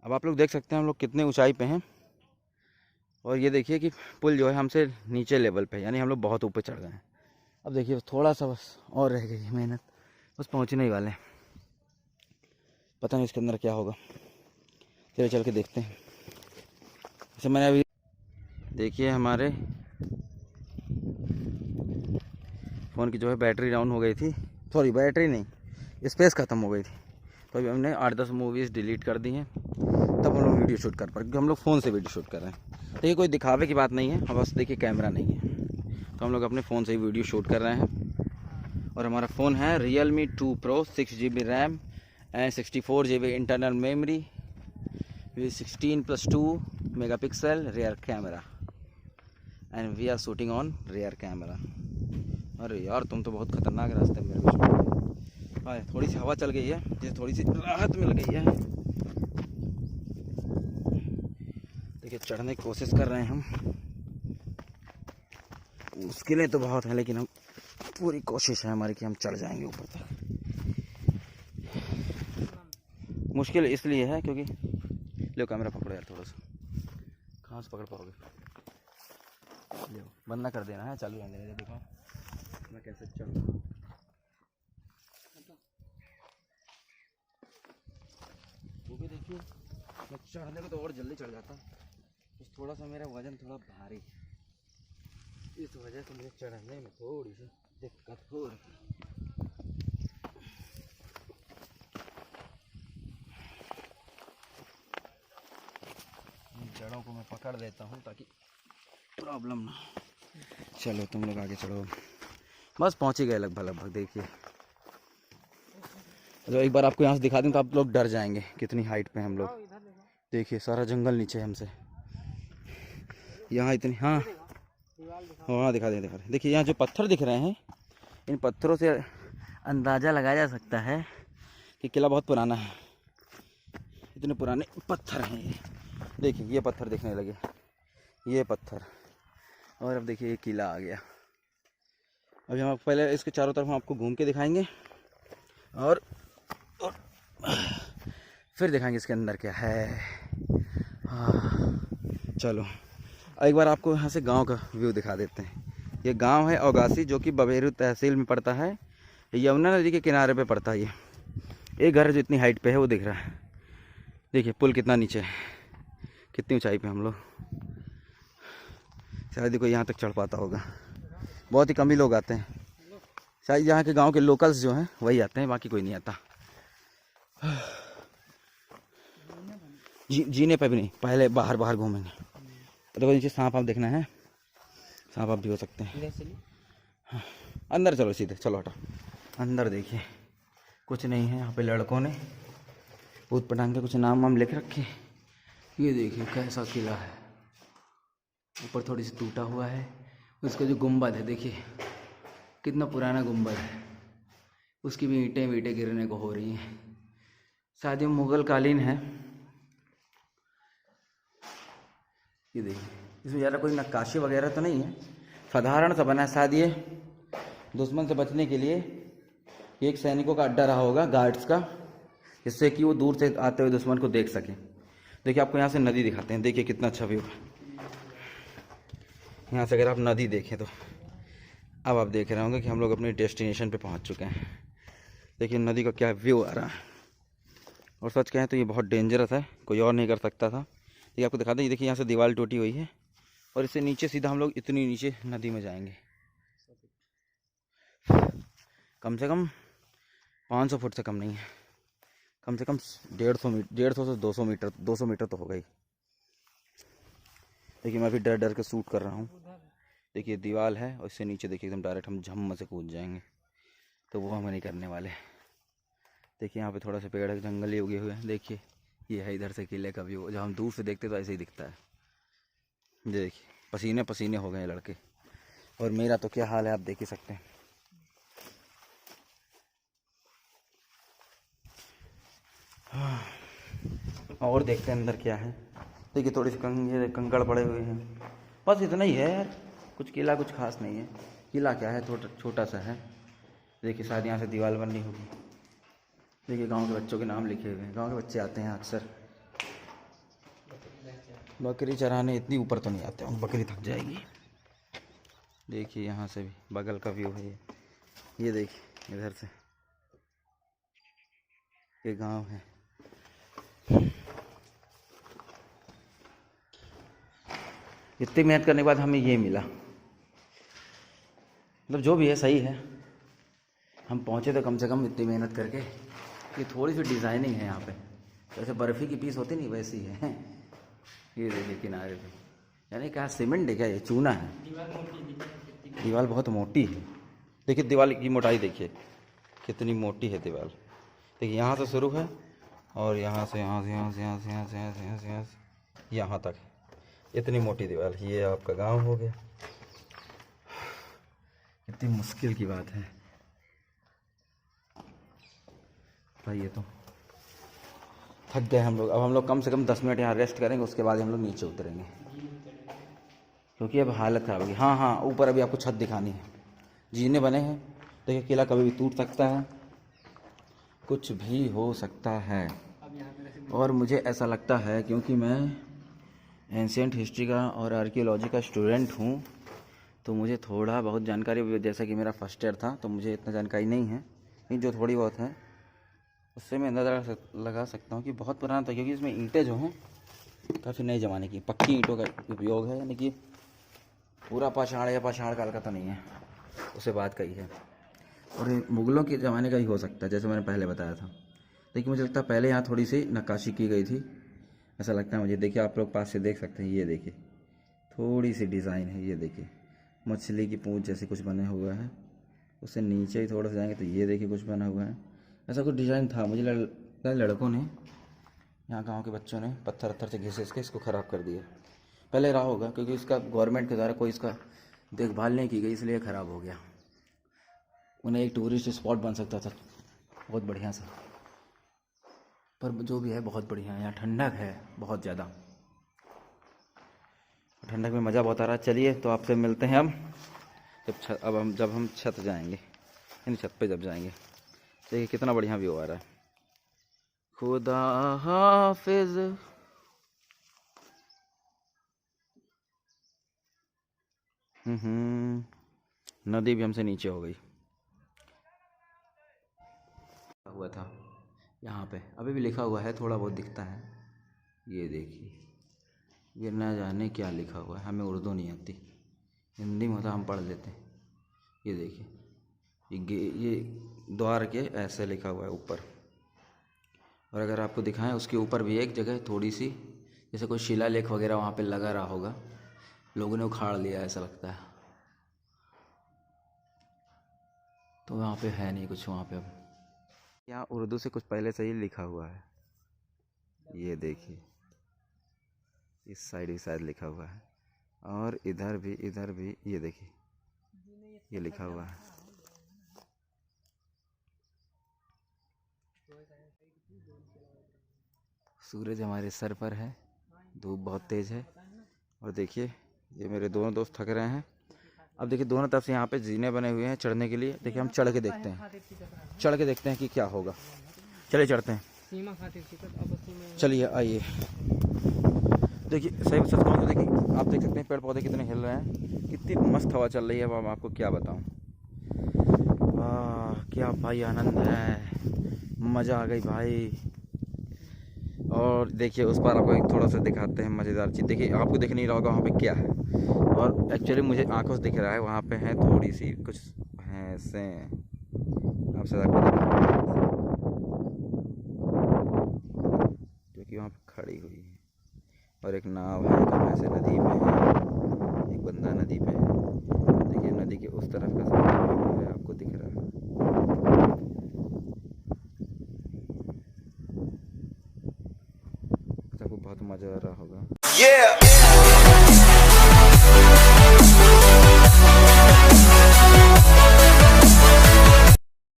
अब आप लोग देख सकते हैं हम लोग कितने ऊंचाई पे हैं। और ये देखिए कि पुल जो है हमसे नीचे लेवल पे है, यानी हम लोग बहुत ऊपर चढ़ गए हैं। अब देखिए थोड़ा सा बस और रह गई है मेहनत, बस पहुंचने ही वाले हैं। पता नहीं इसके अंदर क्या होगा, चलिए चल के देखते हैं। जैसे मैंने अभी देखिए हमारे फ़ोन की जो है बैटरी डाउन हो गई थी, सॉरी बैटरी नहीं, स्पेस ख़त्म हो गई थी। तो अभी हमने 8-10 मूवीज़ डिलीट कर दी हैं, तब हम लोग वीडियो शूट कर पाए, क्योंकि हम लोग फ़ोन से वीडियो शूट कर रहे हैं। देखिए कोई दिखावे की बात नहीं है, हम बस देखिए कैमरा नहीं है, तो हम लोग अपने फ़ोन से ही वीडियो शूट कर रहे हैं। और हमारा फ़ोन है Realme 2 Pro, 6GB RAM and 64GB internal memory, 16+2 megapixel rear camera, and we are shooting on rear camera. अरे यार तुम तो बहुत खतरनाक रास्ते में मेरे को। हाँ थोड़ी सी हवा चल गई है, जैसे थोड़ी सी राहत मिल गई है। देखिए चढ़ने की कोशिश कर रहे हैं हम, मुश्किलें तो बहुत हैं, लेकिन हम पूरी कोशिश है हमारी कि हम चढ़ जाएंगे ऊपर तक। मुश्किल इसलिए है क्योंकि लो कैमरा पकड़ो यार, थोड़ा सा कहाँ से पकड़ पाओगे, लो बंद ना कर देना है, चालू रहने देना। देखो मैं कैसे चढ़ रहा हूँ, वो भी देखिए मैं चढ़ने को तो और जल्दी चढ़ जाता, बस थोड़ा सा मेरा वजन थोड़ा भारी है, इस वजह से मुझे चढ़ने में थोड़ी सी दिक्कत हो रही है। इन जड़ों को मैं पकड़ देता हूँ ताकि प्रॉब्लम ना हो। चलो तुम लोग आगे चढ़ो, बस पहुँच ही गए लगभग लगभग। देखिए तो एक बार आपको यहाँ से दिखा दूँ तो आप लोग डर जाएंगे कितनी हाइट पे हम लोग। देखिए सारा जंगल नीचे हमसे, यहाँ इतनी, हाँ हाँ दिखा दें। देखिए यहाँ जो पत्थर दिख रहे हैं, इन पत्थरों से अंदाज़ा लगाया जा सकता है कि किला बहुत पुराना है। इतने पुराने पत्थर हैं ये, देखिए ये पत्थर दिखने लगे, ये पत्थर, और अब देखिए ये किला आ गया। अभी हम पहले इसके चारों तरफ हम आपको घूम के दिखाएंगे और फिर दिखाएंगे इसके अंदर क्या है। हाँ चलो एक बार आपको यहाँ से गांव का व्यू दिखा देते हैं। ये गांव है औगासी, जो कि बबेरू तहसील में पड़ता है, यमुना नदी के किनारे पे पड़ता है। ये घर जो इतनी हाइट पे है वो दिख रहा है, देखिए पुल कितना नीचे है, कितनी ऊंचाई पे हम लोग। शायद कोई यहाँ तक चढ़ पाता होगा, बहुत ही कम ही लोग आते हैं, शायद यहाँ के गांव के लोकल्स जो हैं वही आते हैं, बाकी कोई नहीं आता। जीने पे भी नहीं, पहले बाहर बाहर घूमेंगे। देखो नीचे सांप आप देखना है, सांप आप भी हो सकते हैं। हाँ, अंदर चलो सीधे, चलो हटा अंदर। देखिए कुछ नहीं है यहाँ पे, लड़कों ने भूत पटांग के कुछ नाम वाम लिख रखे। ये देखिए कैसा किला है, ऊपर थोड़ी सी टूटा हुआ है। उसका जो गुंबद है देखिए कितना पुराना गुंबद है, उसकी भी ईंटें वींटें गिरने को हो रही हैं, शायद ये मुगल कालीन है। ये देखिए इसमें ज़्यादा कोई नक्काशी वगैरह तो नहीं है, साधारण सा बना है। शायद ये दुश्मन से बचने के लिए एक सैनिकों का अड्डा रहा होगा, गार्ड्स का, जिससे कि वो दूर से आते हुए दुश्मन को देख सकें। देखिए आपको यहाँ से नदी दिखाते हैं, देखिए कितना अच्छा व्यू है यहाँ से। अगर आप नदी देखें तो अब आप देख रहे होंगे कि हम लोग अपनी डेस्टिनेशन पे पहुँच चुके हैं। देखिए नदी का क्या व्यू आ रहा है, और सच कहें तो ये बहुत डेंजरस है, कोई और नहीं कर सकता था। ये आपको दिखाते हैं, देखिए यहाँ से दीवार टूटी हुई है, और इससे नीचे सीधा हम लोग इतनी नीचे नदी में जाएंगे, कम से कम 500 फुट से कम नहीं है, कम से कम 150 से 200 मीटर तो होगा ही। देखिए मैं भी डर डर के शूट कर रहा हूँ। देखिए दीवार है, और इससे नीचे देखिए एकदम डायरेक्ट हम झम्म से कूद जाएंगे, तो वो हम नहीं करने वाले। देखिए यहाँ पे थोड़ा सा पेड़ है, जंगल ही उगे हुए हैं। देखिए ये है इधर से किले का व्यू, जब हम दूर से देखते तो ऐसे ही दिखता है। देखिए पसीने पसीने हो गए लड़के, और मेरा तो क्या हाल है आप देख ही सकते हैं। और देखते हैं अंदर क्या है। देखिए थोड़ी सी कंकड़ पड़े हुए हैं, बस इतना ही है यार, कुछ किला कुछ खास नहीं है। किला क्या है, छोटा सा है। देखिए शायद यहाँ से दीवार बननी होगी। देखिए गांव के बच्चों के नाम लिखे हुए हैं, गांव के बच्चे आते हैं अक्सर। बकरी चराने इतनी ऊपर तो नहीं आते हैं, बकरी थक जाएगी। देखिए यहाँ से भी बगल का व्यू है ये देखिए इधर से ये गांव है। इतनी मेहनत करने के बाद हमें ये मिला, मतलब जो भी है सही है। हम पहुँचे तो कम से कम इतनी मेहनत करके। ये थोड़ी सी डिज़ाइनिंग है यहाँ पे, जैसे बर्फ़ी की पीस होती नहीं वैसी है। ये देखिए किनारे पे, यानी क्या सीमेंट है क्या, ये चूना है। दीवार बहुत मोटी है, देखिए दीवार की मोटाई देखिए कितनी मोटी है दीवार। देखिए यहाँ से शुरू है और यहाँ से यहाँ तक इतनी मोटी दीवार। ये आपका गांव हो गया। कितनी मुश्किल की बात है भाई। ये तो थक गए हम लोग। अब हम लोग कम से कम 10 मिनट यहाँ रेस्ट करेंगे, उसके बाद हम लोग नीचे उतरेंगे क्योंकि अब हालत खराब होगी। हाँ ऊपर अभी आपको छत दिखानी है, जीने बने हैं। देखिए किला कभी भी टूट सकता है, कुछ भी हो सकता है। और मुझे ऐसा लगता है क्योंकि मैं एंशिएंट हिस्ट्री का और आर्कियोलॉजी का स्टूडेंट हूँ, तो मुझे थोड़ा बहुत जानकारी, जैसा कि मेरा फर्स्ट ईयर था तो मुझे इतना जानकारी नहीं है, लेकिन जो थोड़ी बहुत है उससे मैं अंदाज़ा लगा सकता हूँ कि बहुत पुराना था। क्योंकि इसमें ईंटें जो हैं काफ़ी नए ज़माने की पक्की ईंटों का उपयोग है, यानी कि पूरा पाषाण या पाषाण काल का तो नहीं है, उसे बात कही है। और ये मुग़लों के ज़माने का ही हो सकता है, जैसे मैंने पहले बताया था। लेकिन मुझे लगता है पहले यहाँ थोड़ी सी नक्काशी की गई थी, ऐसा लगता है मुझे। देखिए आप लोग पास से देख सकते हैं, ये देखिए थोड़ी सी डिज़ाइन है। ये देखिए मछली की पूँछ जैसे कुछ बने हुआ है, उससे नीचे ही थोड़ा सा जाएंगे तो ये देखिए कुछ बना हुआ है। ऐसा कुछ डिज़ाइन था। मुझे लगता है लड़कों ने, यहाँ गांव के बच्चों ने पत्थर वत्थर से घिस के इसको ख़राब कर दिया। पहले रहा होगा क्योंकि इसका गवर्नमेंट के द्वारा कोई इसका देखभाल नहीं की गई, इसलिए ख़राब हो गया। उन्हें एक टूरिस्ट स्पॉट बन सकता था बहुत बढ़िया सा, पर जो भी है बहुत बढ़िया है। यहाँ ठंडक है बहुत ज़्यादा, ठंडक में मज़ा बहुत आ रहा है। चलिए तो आपसे मिलते हैं हम जब हम छत जाएंगे, इन छत पे जब जाएंगे। देखिए कितना बढ़िया व्यू आ रहा है। खुदा हाफिज। नदी भी हमसे नीचे हो गई। हुआ था यहाँ पे, अभी भी लिखा हुआ है, थोड़ा बहुत दिखता है। ये देखिए, ये ना जाने क्या लिखा हुआ है, हमें उर्दू नहीं आती, हिंदी में होता हम पढ़ लेते। ये देखिए ये द्वार के ऐसे लिखा हुआ है ऊपर। और अगर आपको दिखाएं उसके ऊपर भी एक जगह थोड़ी सी जैसे कोई शिलालेख वगैरह वहाँ पे लगा रहा होगा, लोगों ने उखाड़ लिया ऐसा लगता है। तो वहाँ पे है नहीं कुछ वहाँ पे। अब यहाँ उर्दू से कुछ पहले से ही लिखा हुआ है। ये देखिए इस साइड भी शायद लिखा हुआ है, और इधर भी ये देखिए ये लिखा हुआ है। सूरज हमारे सर पर है, धूप बहुत तेज़ है। और देखिए ये मेरे दोनों दोस्त थक रहे हैं। अब देखिए दोनों तरफ से यहाँ पे जीने बने हुए हैं चढ़ने के लिए। देखिए हम चढ़ के देखते हैं कि क्या होगा। चलिए चढ़ते हैं, चलिए आइए। देखिए सही सच कहूँ तो देखिए आप देख सकते हैं पेड़ पौधे कितने हिल रहे हैं, कितनी मस्त हवा चल रही है। अब आपको क्या बताऊँ, क्या भाई आनंद है, मज़ा आ गई भाई। और देखिए उस पर आपको एक थोड़ा सा दिखाते हैं मज़ेदार चीज़। देखिए आपको दिख नहीं रहा होगा वहाँ पे क्या है, और एक्चुअली मुझे आंखों से दिख रहा है। वहाँ पे है थोड़ी सी कुछ भैंसें, आपसे जो कि वहाँ पे खड़ी हुई है, और एक नाव है जो ऐसे नदी में है, एक बंदा नदी पे है। देखिए नदी के उस तरफ का है, आपको दिख रहा है। आपको बहुत मज़ा आ रहा होगा।